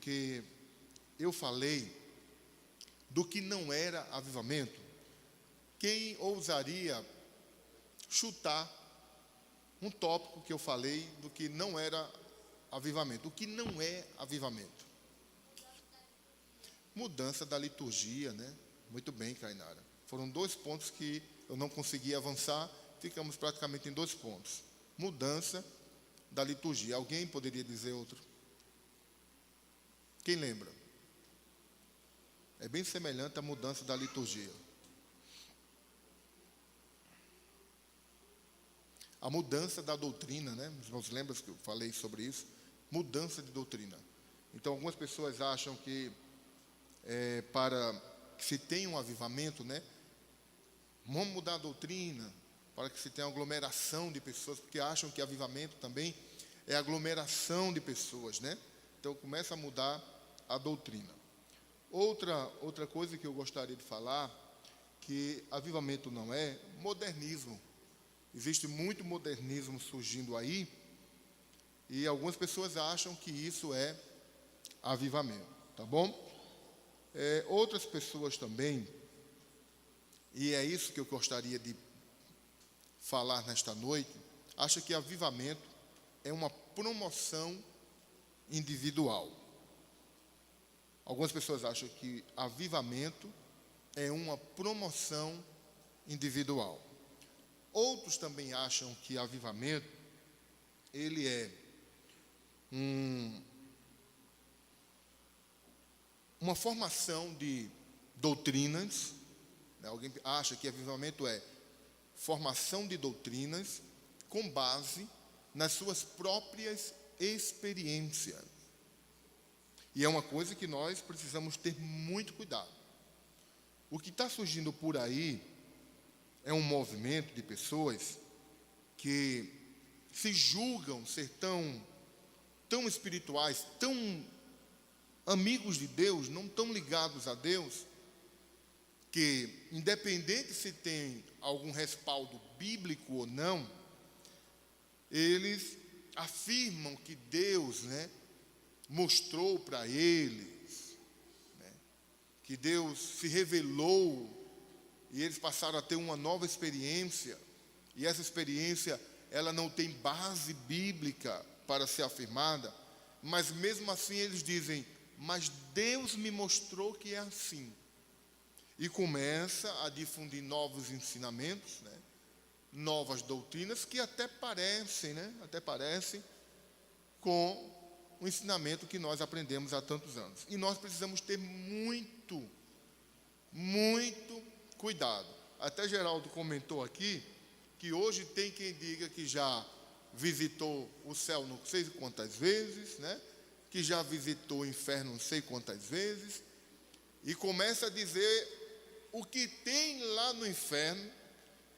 porque eu falei do que não era avivamento. Quem ousaria chutar um tópico que eu falei do que não era avivamento? O que não é avivamento? Mudança da liturgia, né? Muito bem, Cainara. Foram 2 pontos que eu não consegui avançar, ficamos praticamente em 2 pontos. Mudança da liturgia. Alguém poderia dizer outro? Quem lembra? É bem semelhante à mudança da liturgia. A mudança da doutrina, né? Os lembram que eu falei sobre isso? Mudança de doutrina. Então, algumas pessoas acham que para que se tenha um avivamento, né? Vamos mudar a doutrina, para que se tenha aglomeração de pessoas, porque acham que avivamento também é aglomeração de pessoas, né? Então, começa a mudar a doutrina. Outra coisa que eu gostaria de falar, que avivamento não é modernismo. Existe muito modernismo surgindo aí, e algumas pessoas acham que isso é avivamento, tá bom? Outras pessoas também, e é isso que eu gostaria de falar nesta noite, acham que avivamento é uma promoção individual. Algumas pessoas acham que avivamento é uma promoção individual. Outros também acham que avivamento, ele é uma formação de doutrinas, né? Alguém acha que avivamento é formação de doutrinas com base nas suas próprias experiências. E é uma coisa que nós precisamos ter muito cuidado. O que está surgindo por aí é um movimento de pessoas que se julgam ser tão espirituais, tão amigos de Deus, não tão ligados a Deus, que, independente se tem algum respaldo bíblico ou não, eles afirmam que Deus, né, mostrou para eles, né, que Deus se revelou, e eles passaram a ter uma nova experiência, e essa experiência, ela não tem base bíblica para ser afirmada, mas mesmo assim eles dizem, mas Deus me mostrou que é assim. E começa a difundir novos ensinamentos, né? Novas doutrinas que até parecem com o ensinamento que nós aprendemos há tantos anos. E nós precisamos ter muito cuidado. Até Geraldo comentou aqui que hoje tem quem diga que já visitou o céu não sei quantas vezes, né? Que já visitou o inferno não sei quantas vezes, e começa a dizer o que tem lá no inferno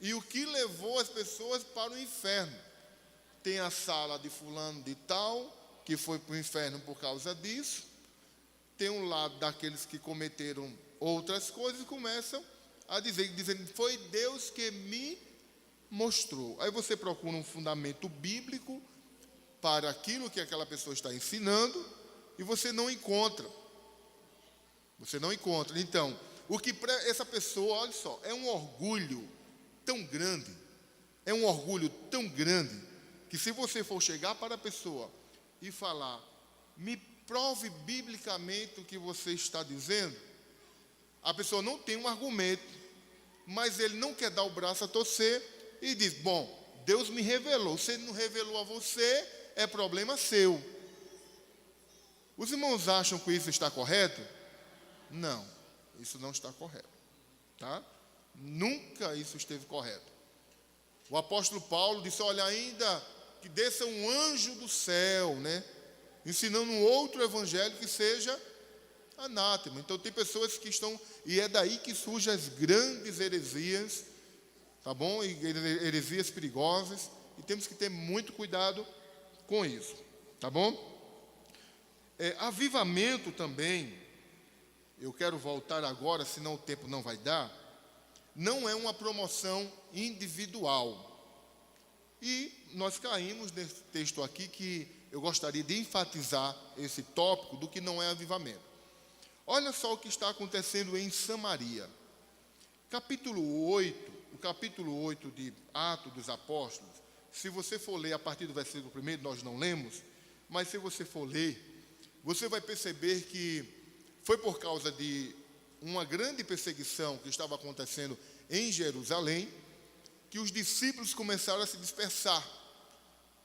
e o que levou as pessoas para o inferno. Tem a sala de fulano de tal, que foi para o inferno por causa disso. Tem um lado daqueles que cometeram outras coisas e começam a dizendo, foi Deus que me mostrou. Aí você procura um fundamento bíblico para aquilo que aquela pessoa está ensinando e você não encontra. Então, o que essa pessoa, olha só, é um orgulho tão grande, que se você for chegar para a pessoa e falar, me prove biblicamente o que você está dizendo, a pessoa não tem um argumento, mas ele não quer dar o braço a torcer e diz, bom, Deus me revelou, se ele não revelou a você, é problema seu. Os irmãos acham que isso está correto? Não, isso não está correto, tá? Nunca isso esteve correto. O apóstolo Paulo disse, olha, ainda que desça um anjo do céu, né, ensinando um outro evangelho que seja anátema. Então tem pessoas que estão, e é daí que surgem as grandes heresias, tá bom? E heresias perigosas, e temos que ter muito cuidado com isso, tá bom? Avivamento também, eu quero voltar agora, senão o tempo não vai dar, não é uma promoção individual. E nós caímos nesse texto aqui que eu gostaria de enfatizar esse tópico do que não é avivamento. Olha só o que está acontecendo em Samaria. O capítulo 8 de Atos dos Apóstolos, se você for ler a partir do versículo 1, nós não lemos, mas se você for ler, você vai perceber que foi por causa de uma grande perseguição que estava acontecendo em Jerusalém, que os discípulos começaram a se dispersar.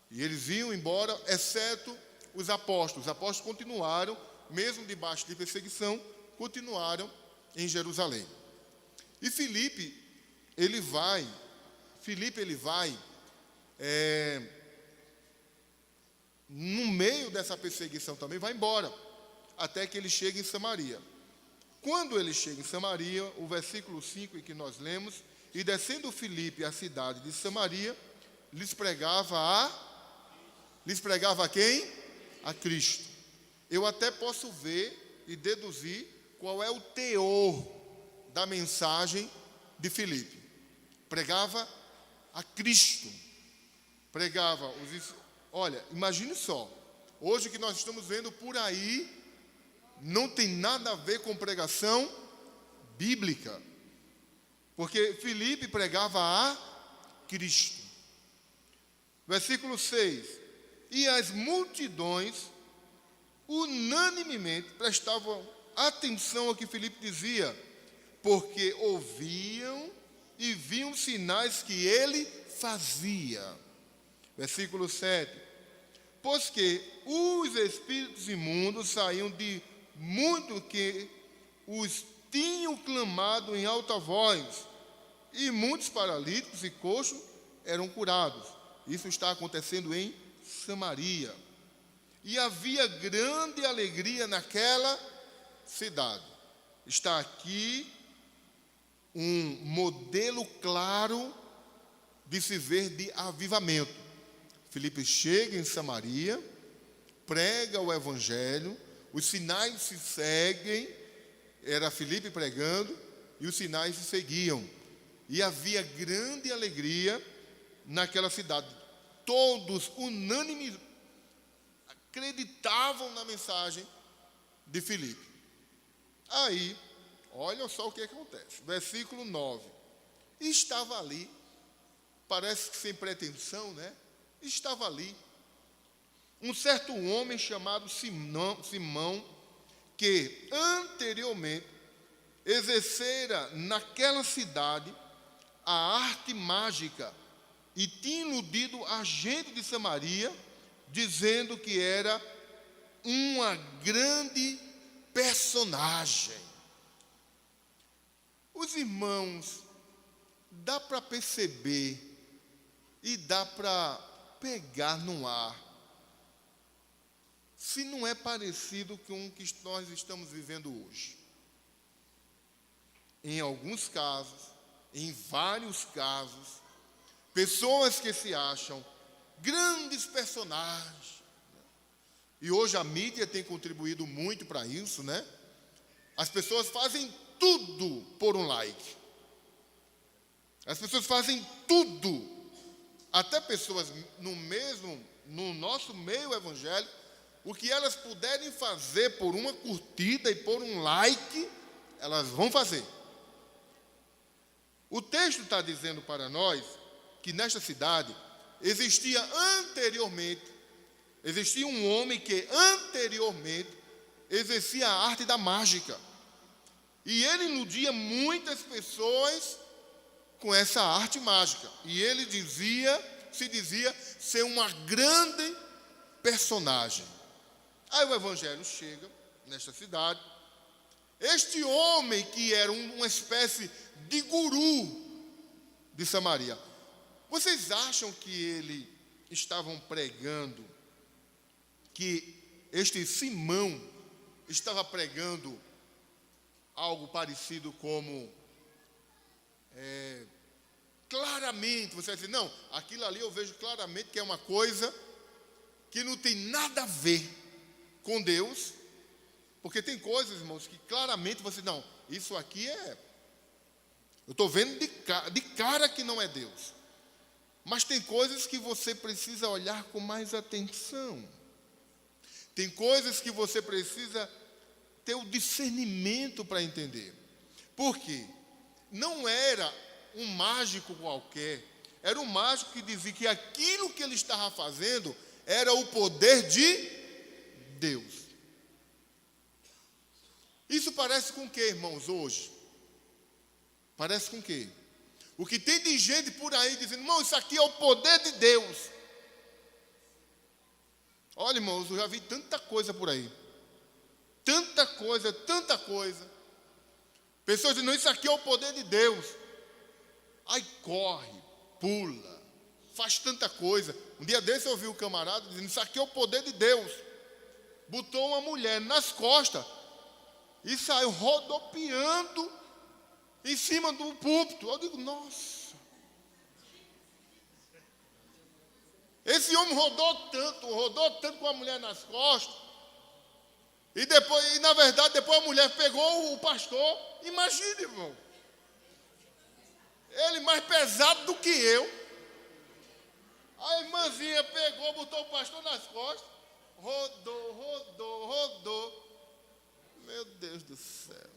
E eles iam embora, exceto os apóstolos. Os apóstolos continuaram, mesmo debaixo de perseguição, continuaram em Jerusalém. E Filipe, ele vai, no meio dessa perseguição também, vai embora, até que ele chegue em Samaria. Quando ele chega em Samaria, o versículo 5 em que nós lemos, e descendo Filipe à cidade de Samaria, lhes pregava a quem? A Cristo. Eu até posso ver e deduzir qual é o teor da mensagem de Filipe. Pregava a Cristo. Olha, imagine só. Hoje o que nós estamos vendo por aí não tem nada a ver com pregação bíblica. Porque Filipe pregava a Cristo. Versículo 6. E as multidões unanimemente prestavam atenção ao que Filipe dizia, porque ouviam e viam sinais que ele fazia. Versículo 7. Pois que os espíritos imundos saíam de muito que os tinham clamado em alta voz, e muitos paralíticos e coxos eram curados. Isso está acontecendo em Samaria. E havia grande alegria naquela cidade. Está aqui um modelo claro de se ver de avivamento. Filipe chega em Samaria, prega o evangelho, os sinais se seguem, era Filipe pregando, e os sinais se seguiam. E havia grande alegria naquela cidade. Todos, unânimes, acreditavam na mensagem de Filipe. Aí, olha só o que acontece. Versículo 9. Estava ali, parece que sem pretensão, né? Estava ali um certo homem chamado Simão, que anteriormente exercera naquela cidade a arte mágica e tinha iludido a gente de Samaria, dizendo que era uma grande personagem. Os irmãos, dá para perceber e dá para pegar no ar se não é parecido com o que nós estamos vivendo hoje. Em alguns casos, em vários casos, pessoas que se acham grandes personagens, e hoje a mídia tem contribuído muito para isso, né? As pessoas fazem tudo por um like. As pessoas fazem tudo, até pessoas no nosso meio evangélico, o que elas puderem fazer por uma curtida e por um like, elas vão fazer. O texto está dizendo para nós que nesta cidade existia um homem que anteriormente exercia a arte da mágica. E ele iludia muitas pessoas com essa arte mágica. E ele se dizia ser uma grande personagem. Aí o evangelho chega nesta cidade. Este homem que era uma espécie de guru de Samaria. Vocês acham que eles estavam pregando, que este Simão estava pregando algo parecido como, claramente, você vai dizer, não, aquilo ali eu vejo claramente que é uma coisa que não tem nada a ver com Deus, porque tem coisas, irmãos, que claramente você, não, isso aqui eu estou vendo de cara que não é Deus. Mas tem coisas que você precisa olhar com mais atenção. Tem coisas que você precisa ter o discernimento para entender. Por quê? Não era um mágico qualquer, era um mágico que dizia que aquilo que ele estava fazendo era o poder de Deus. Isso parece com o que, irmãos, hoje? Parece com o quê? O que tem de gente por aí dizendo, irmão, isso aqui é o poder de Deus. Olha, irmãos, eu já vi tanta coisa por aí. Tanta coisa, tanta coisa. Pessoas dizendo, isso aqui é o poder de Deus. Aí corre, pula, faz tanta coisa. Um dia desse eu ouvi um camarada dizendo, isso aqui é o poder de Deus. Botou uma mulher nas costas e saiu rodopiando em cima do púlpito. Eu digo, nossa. Esse homem rodou tanto com a mulher nas costas. E na verdade, depois a mulher pegou o pastor. Imagine, irmão. Ele mais pesado do que eu. A irmãzinha pegou, botou o pastor nas costas. Rodou. Meu Deus do céu.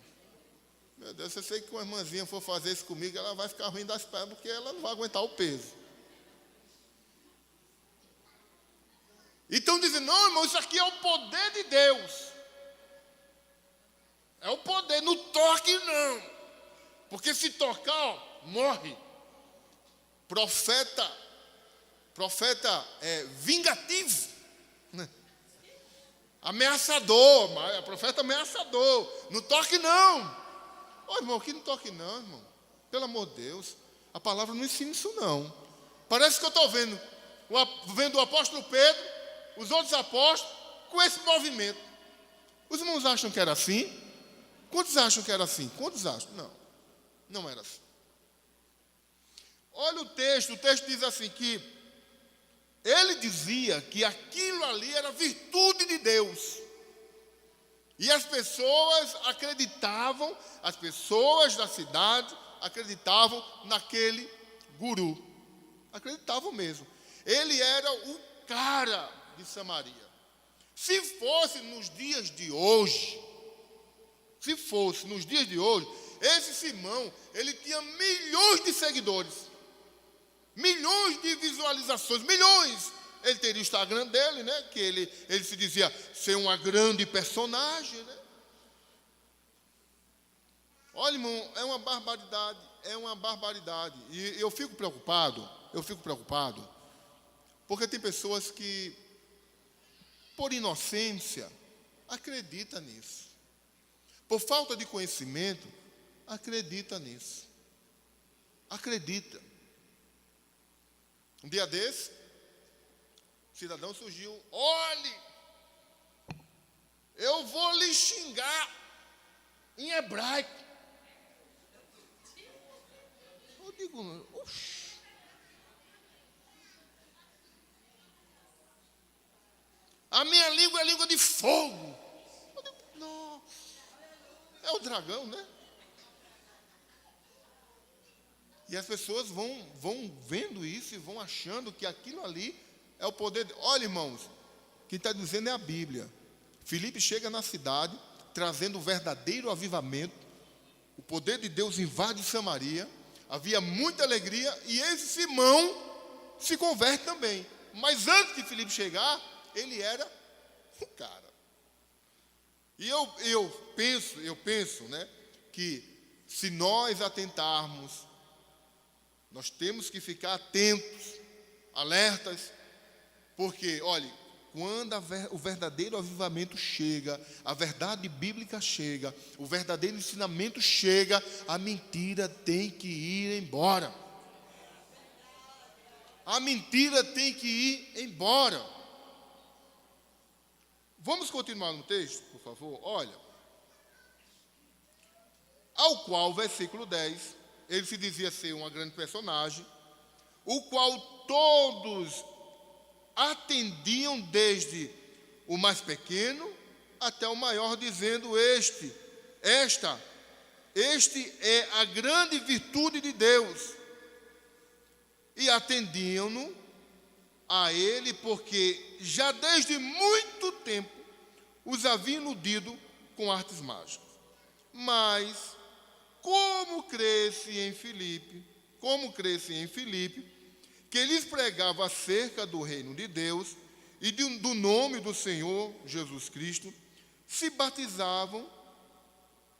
Meu Deus, eu sei que uma irmãzinha for fazer isso comigo, ela vai ficar ruim das pernas, porque ela não vai aguentar o peso. Então dizem, não, irmão, isso aqui é o poder de Deus. É o poder, não toque não. Porque se tocar, ó, morre. Profeta vingativo. Né? Ameaçador, profeta ameaçador. Não toque não. Ô, irmão, que não toque não, irmão. Pelo amor de Deus. A palavra não ensina isso não. Parece que eu estou vendo o apóstolo Pedro, os outros apóstolos, com esse movimento. Os irmãos acham que era assim? Quantos acham que era assim? Quantos acham? Não era assim. Olha o texto diz assim que ele dizia que aquilo ali era virtude de Deus. E as pessoas acreditavam, as pessoas da cidade acreditavam naquele guru. Acreditavam mesmo. Ele era o cara de Samaria. Se fosse nos dias de hoje, esse Simão, ele tinha milhões de seguidores, milhões de visualizações, milhões. Ele teria o Instagram dele, né? Que ele se dizia ser uma grande personagem, né? Olha, irmão, é uma barbaridade. E eu fico preocupado, porque tem pessoas que, por inocência, acreditam nisso. Por falta de conhecimento, acredita nisso. Acredita. Um dia desse, o cidadão surgiu, olhe, eu vou lhe xingar em hebraico. Eu digo, oxi. A minha língua é língua de fogo. Eu digo, nossa. É o dragão, né? E as pessoas vão vendo isso e vão achando que aquilo ali é o poder. Olha, irmãos, quem está dizendo é a Bíblia. Filipe chega na cidade, trazendo o verdadeiro avivamento. O poder de Deus invade Samaria. Havia muita alegria e esse Simão se converte também. Mas antes de Filipe chegar, ele era um cara. E eu penso, né, que se nós atentarmos, nós temos que ficar atentos, alertas, porque, olhe, quando o verdadeiro avivamento chega, a verdade bíblica chega, o verdadeiro ensinamento chega, a mentira tem que ir embora. A mentira tem que ir embora. Vamos continuar no texto, por favor? Olha. Ao qual, versículo 10, ele se dizia ser uma grande personagem, o qual todos atendiam desde o mais pequeno até o maior, dizendo este é a grande virtude de Deus. E atendiam-no a ele, porque já desde muito tempo os havia iludido com artes mágicas. Mas, como cresce em Filipe, que lhes pregava acerca do reino de Deus e do nome do Senhor Jesus Cristo, se batizavam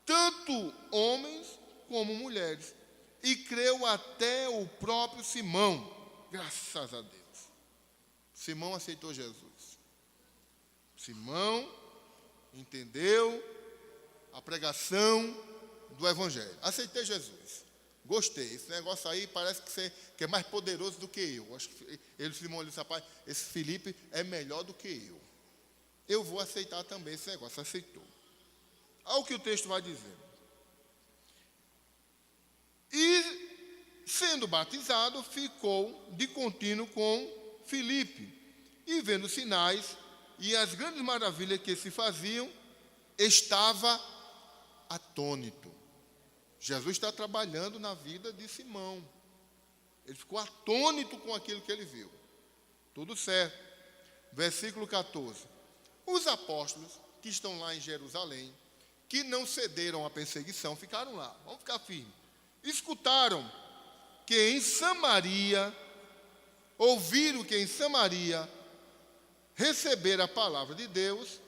tanto homens como mulheres. E creu até o próprio Simão, graças a Deus. Simão aceitou Jesus. Simão entendeu a pregação do Evangelho. Aceitei Jesus. Gostei. Esse negócio aí parece que é mais poderoso do que eu. Acho que Simão disse, rapaz, esse Filipe é melhor do que eu. Eu vou aceitar também esse negócio. Aceitou. Olha o que o texto vai dizer. E, sendo batizado, ficou de contínuo com Filipe. E vendo sinais e as grandes maravilhas que se faziam, estava atônito. Jesus está trabalhando na vida de Simão. Ele ficou atônito com aquilo que ele viu. Tudo certo. Versículo 14. Os apóstolos que estão lá em Jerusalém, que não cederam à perseguição, ficaram lá. Vamos ficar firmes. Escutaram que em Samaria, ouviram que em Samaria recebera a palavra de Deus,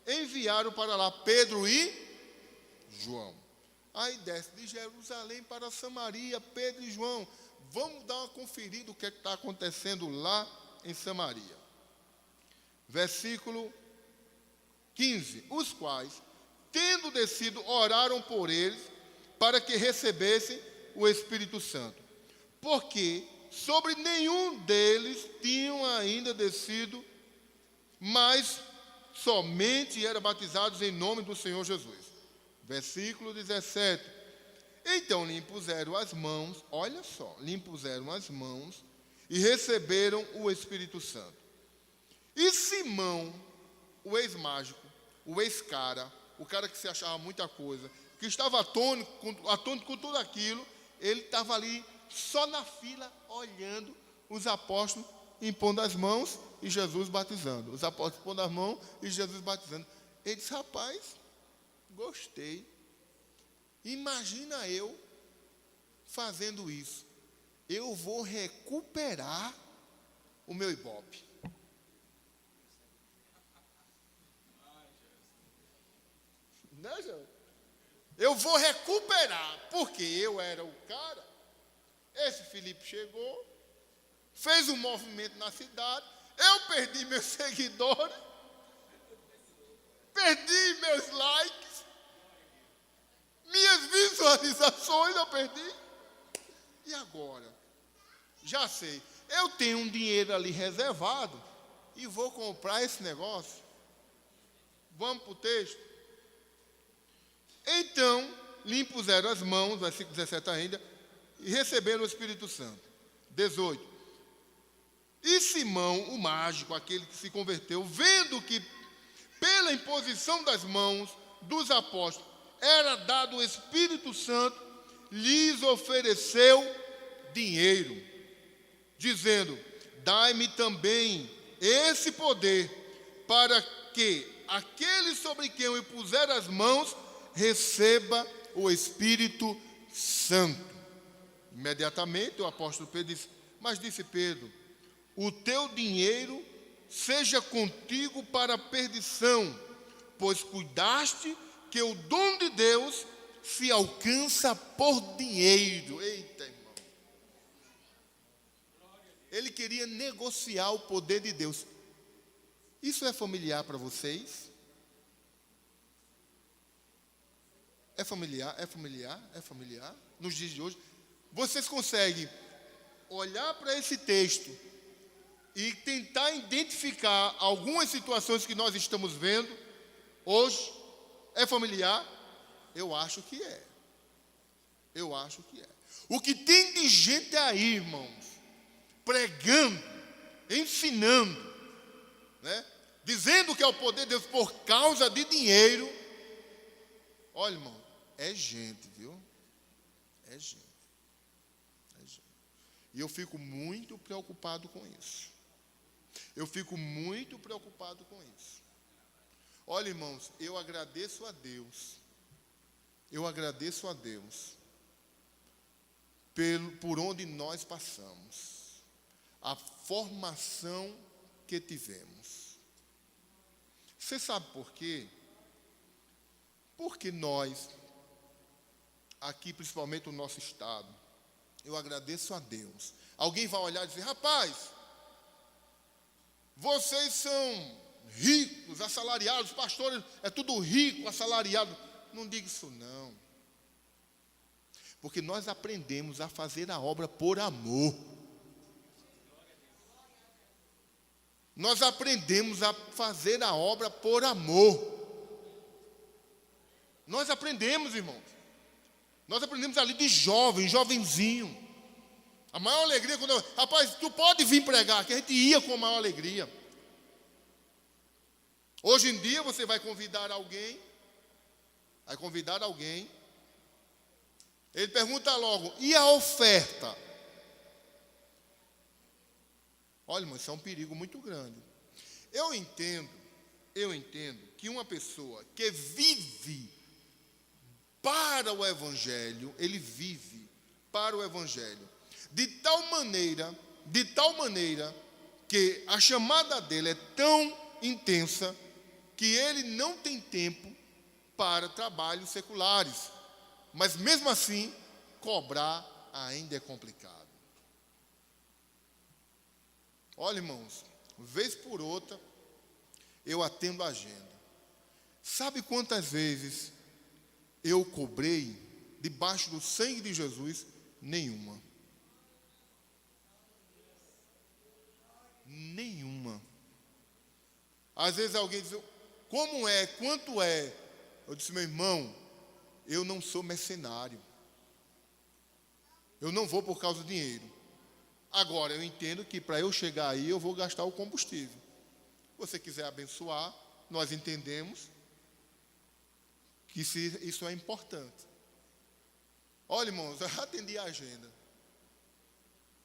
enviaram para lá Pedro e João. Aí desce de Jerusalém para Samaria, Pedro e João. Vamos dar uma conferida do que está acontecendo lá em Samaria. Versículo 15. Os quais, tendo descido, oraram por eles, para que recebessem o Espírito Santo. Porque sobre nenhum deles tinham ainda descido, mas somente eram batizados em nome do Senhor Jesus. Versículo 17. Então lhe impuseram as mãos, olha só, lhe impuseram as mãos e receberam o Espírito Santo. E Simão, o ex-mágico, o ex-cara, o cara que se achava muita coisa, que estava atônito com tudo aquilo, ele estava ali só na fila, olhando os apóstolos impondo as mãos e Jesus batizando. Os apóstolos impondo as mãos e Jesus batizando. Ele disse, rapaz, gostei. Imagina eu fazendo isso. Eu vou recuperar o meu ibope. Né, João? Eu vou recuperar, porque eu era o cara. Esse Filipe chegou, fez um movimento na cidade, eu perdi meus seguidores, perdi meus likes, minhas visualizações eu perdi. E agora? Já sei, eu tenho um dinheiro ali reservado e vou comprar esse negócio. Vamos para o texto? Então, lhe impuseram as mãos, versículo 17 ainda, e receberam o Espírito Santo. 18. E Simão, o mágico, aquele que se converteu, vendo que pela imposição das mãos dos apóstolos era dado o Espírito Santo, lhes ofereceu dinheiro, dizendo, dai-me também esse poder, para que aquele sobre quem eu puser as mãos receba o Espírito Santo. Imediatamente o apóstolo Pedro disse, mas disse Pedro, o teu dinheiro seja contigo para a perdição, pois cuidaste que o dom de Deus se alcança por dinheiro. Eita, irmão. Ele queria negociar o poder de Deus. Isso é familiar para vocês? É familiar? É familiar? É familiar? Nos dias de hoje? Vocês conseguem olhar para esse texto e tentar identificar algumas situações que nós estamos vendo hoje? É familiar? Eu acho que é. Eu acho que é. O que tem de gente aí, irmãos, pregando, ensinando, né? Dizendo que é o poder de Deus por causa de dinheiro. Olha, irmão, é gente, viu? É gente. É gente. E eu fico muito preocupado com isso. Eu fico muito preocupado com isso. Olha, irmãos, eu agradeço a Deus por onde nós passamos, a formação que tivemos. Você sabe por quê? Porque nós, aqui principalmente o nosso estado, eu agradeço a Deus. Alguém vai olhar e dizer: rapaz, vocês são ricos, assalariados, pastores, é tudo rico, assalariado. Não diga isso não. Porque nós aprendemos a fazer a obra por amor. Nós aprendemos a fazer a obra por amor. Nós aprendemos, irmãos. Nós aprendemos ali de jovenzinho. A maior alegria quando rapaz, tu pode vir pregar, que a gente ia com a maior alegria. Hoje em dia você vai convidar alguém, ele pergunta logo: e a oferta? Olha, irmão, isso é um perigo muito grande. Eu entendo que uma pessoa que vive para o Evangelho, ele vive para o Evangelho, de tal maneira que a chamada dele é tão intensa que ele não tem tempo para trabalhos seculares. Mas mesmo assim, cobrar ainda é complicado. Olha, irmãos, vez por outra, eu atendo a agenda. Sabe quantas vezes eu cobrei debaixo do sangue de Jesus? Nenhuma. Às vezes alguém diz: como é? Quanto é? Eu disse: meu irmão, eu não sou mercenário. Eu não vou por causa do dinheiro. Agora, eu entendo que para eu chegar aí, eu vou gastar o combustível. Se você quiser abençoar, nós entendemos que isso é importante. Olha, irmãos, eu atendi a agenda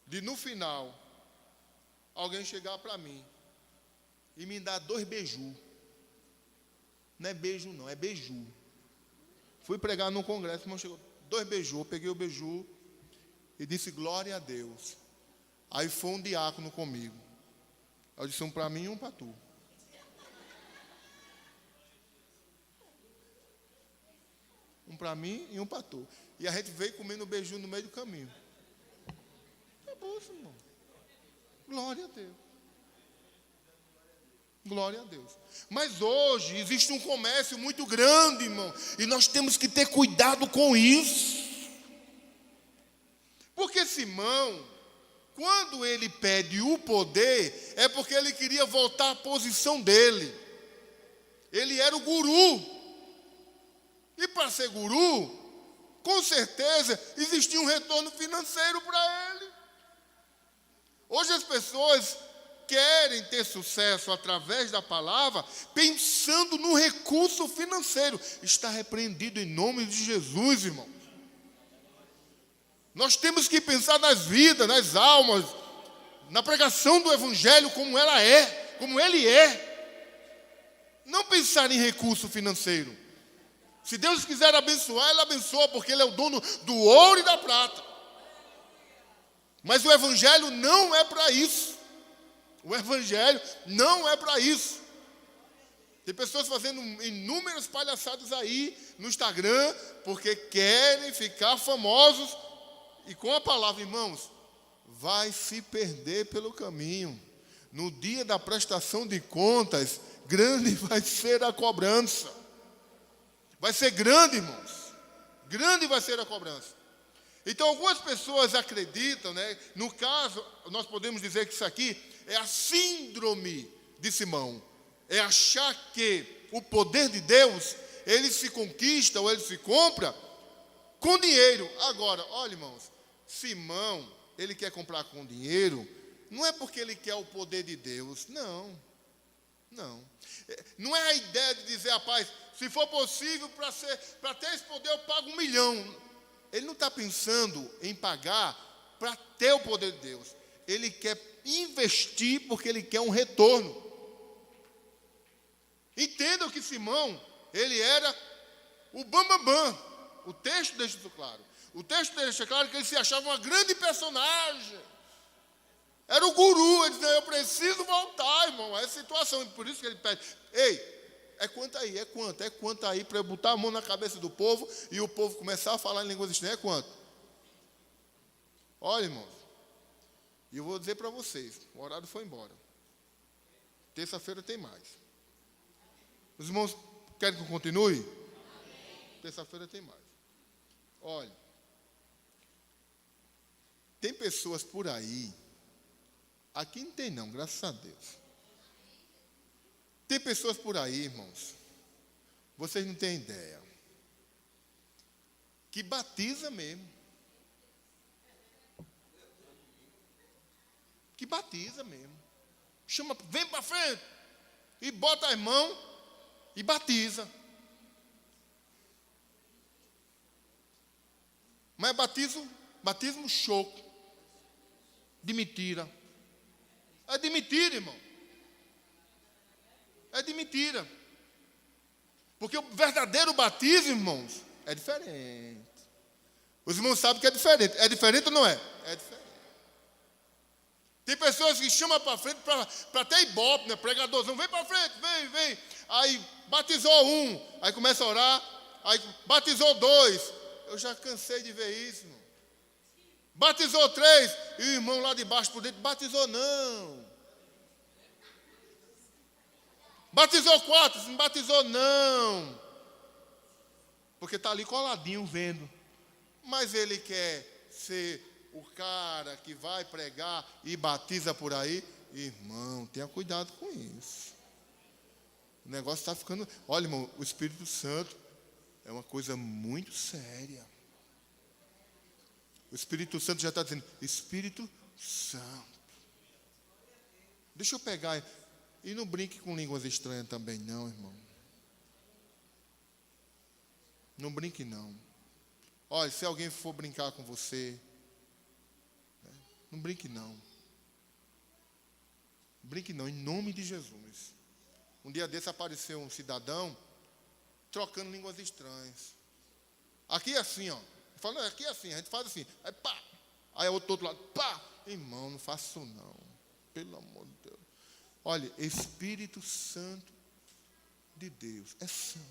de, no final, alguém chegar para mim e me dar 2 beiju. Não é beijo não, é beiju. Fui pregar num congresso, irmão, chegou 2 beiju, eu peguei o beiju e disse: glória a Deus. Aí foi um diácono comigo. Eu disse: um para mim e um para tu. Um para mim e um para tu. E a gente veio comendo beiju no meio do caminho. Acabou, irmão. Glória a Deus. Glória a Deus. Mas hoje existe um comércio muito grande, irmão, e nós temos que ter cuidado com isso. Porque Simão, quando ele pede o poder, é porque ele queria voltar à posição dele. Ele era o guru. E para ser guru, com certeza existia um retorno financeiro para ele. Hoje as pessoas querem ter sucesso através da palavra, pensando no recurso financeiro. Está repreendido em nome de Jesus, irmão. Nós temos que pensar nas vidas, nas almas, na pregação do Evangelho como ela é, como ele é. Não pensar em recurso financeiro. Se Deus quiser abençoar, Ele abençoa, porque Ele é o dono do ouro e da prata. Mas o Evangelho não é para isso. O Evangelho não é para isso. Tem pessoas fazendo inúmeras palhaçadas aí no Instagram, porque querem ficar famosos. E com a palavra, irmãos, vai se perder pelo caminho. No dia da prestação de contas, grande vai ser a cobrança. Vai ser grande, irmãos. Grande vai ser a cobrança. Então, algumas pessoas acreditam, né? No caso, nós podemos dizer que isso aqui é a síndrome de Simão. É achar que o poder de Deus, ele se conquista ou ele se compra com dinheiro. Agora, olha, irmãos, Simão, ele quer comprar com dinheiro, não é porque ele quer o poder de Deus, não. Não é a ideia de dizer: rapaz, se for possível, para ter esse poder eu pago 1 milhão. Ele não está pensando em pagar para ter o poder de Deus. Ele quer investir porque ele quer um retorno. Entendam que Simão, ele era o bambambam. O texto deixa isso claro. O texto deixa claro que ele se achava uma grande personagem. Era o guru. Ele dizia, eu preciso voltar, irmão. É a situação. Por isso que ele pede, ei, é quanto aí? É quanto? É quanto aí para eu botar a mão na cabeça do povo e o povo começar a falar em línguas estranhas? É quanto? Olha, irmãos, e eu vou dizer para vocês, o horário foi embora. Terça-feira tem mais. Os irmãos querem que eu continue? Terça-feira tem mais. Olha, tem pessoas por aí, aqui não tem não, graças a Deus. Tem pessoas por aí, irmãos, vocês não têm ideia, que batiza mesmo. Que batiza mesmo. Chama, vem para frente, e bota as mãos e batiza. Mas é batismo choco, de mentira. É de mentira, irmão. É de mentira. Porque o verdadeiro batismo, irmãos, é diferente. Os irmãos sabem que é diferente. É diferente ou não é? É diferente. Tem pessoas que chamam para frente para ter ibope, né? Pregadorzão, vem para frente, vem. Aí batizou um, aí começa a orar, aí batizou dois. Eu já cansei de ver isso, irmão. Batizou três, e o irmão lá de baixo por dentro, batizou não. Batizou quatro, não batizou não. Porque está ali coladinho vendo. Mas ele quer ser o cara que vai pregar e batiza por aí. Irmão, tenha cuidado com isso. O negócio está ficando... Olha, irmão, o Espírito Santo é uma coisa muito séria. O Espírito Santo já está dizendo, Espírito Santo. Deixa eu pegar... E não brinque com línguas estranhas também não, irmão. Não brinque não. Olha, se alguém for brincar com você, não brinque não. Brinque não, em nome de Jesus. Um dia desse apareceu um cidadão trocando línguas estranhas. Aqui é assim, ó. Falando, aqui é assim, a gente faz assim. Aí pá. Aí o outro lado, pá. Irmão, não faça isso não. Pelo amor de Deus. Olha, Espírito Santo de Deus é santo.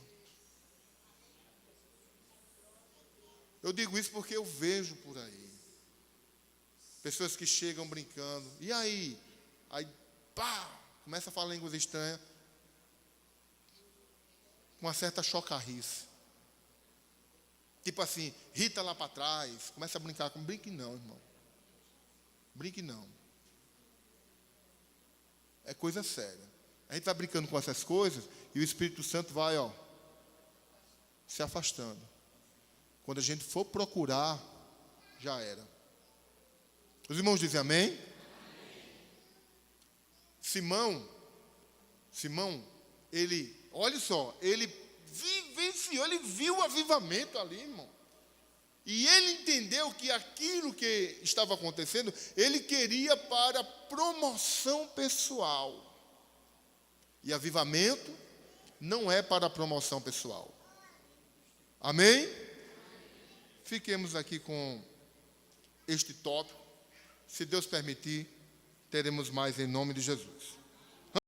Eu digo isso porque eu vejo por aí. Pessoas que chegam brincando. E aí? Aí, pá, começa a falar línguas estranhas. Com uma certa chocarrice. Tipo assim, Rita lá para trás. Começa a brincar com... Brinque não, irmão. Brinque não. É coisa séria. A gente vai brincando com essas coisas e o Espírito Santo vai, ó, se afastando. Quando a gente for procurar, já era. Os irmãos dizem amém? Amém. Simão, ele, olha só, ele vivenciou, ele viu o avivamento ali, irmão. E ele entendeu que aquilo que estava acontecendo, ele queria para promoção pessoal. E avivamento não é para promoção pessoal. Amém? Fiquemos aqui com este tópico. Se Deus permitir, teremos mais em nome de Jesus.